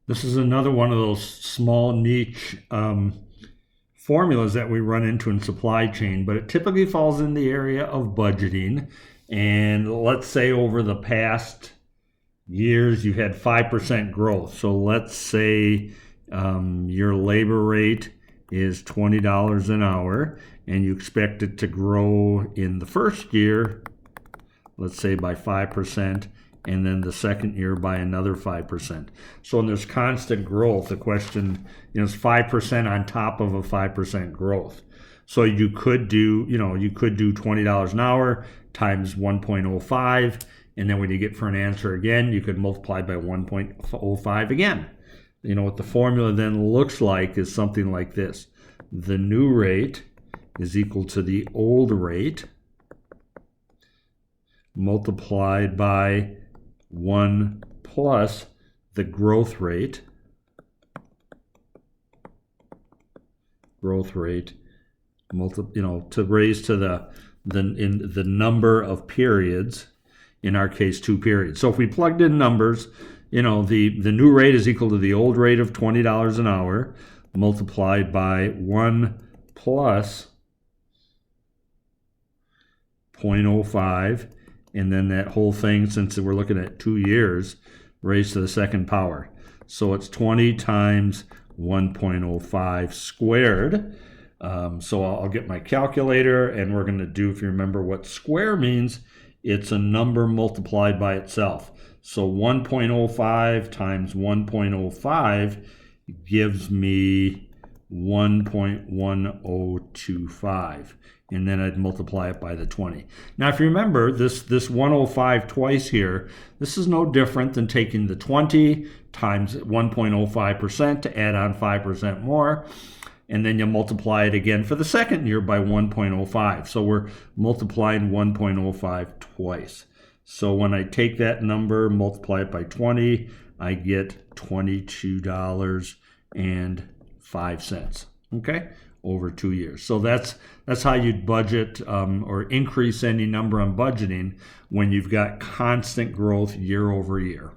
This is another one of those small niche formulas that we run into in supply chain, but it typically falls in the area of budgeting. And let's say over the past years, you had 5% growth. So let's say your labor rate is $20 an hour and you expect it to grow in the first year, let's say by 5%, and then the second year by another 5%. So when there's constant growth, the question, is 5% on top of a 5% growth. So you could do $20 an hour times 1.05, and then when you get for an answer again, you could multiply by 1.05 again. What the formula then looks like is something like this. The new rate is equal to the old rate multiplied by 1 plus the growth rate to raise to the number of periods, in our case 2 periods. So if we plugged in numbers, the new rate is equal to the old rate of $20 an hour multiplied by 1 plus 0.05, and then that whole thing, since we're looking at 2 years, raised to the second power. So it's 20 times 1.05 squared. So I'll get my calculator, and we're going to do, if you remember what square means, it's a number multiplied by itself. So 1.05 times 1.05 gives me 1.1025. And then I'd multiply it by the 20. Now, if you remember, this 105 twice here, this is no different than taking the 20 times 1.05% to add on 5% more, and then you multiply it again for the second year by 1.05. So we're multiplying 1.05 twice. So when I take that number, multiply it by 20, I get $22.05. Okay? Over 2 years. So that's how you'd budget or increase any number on budgeting when you've got constant growth year over year.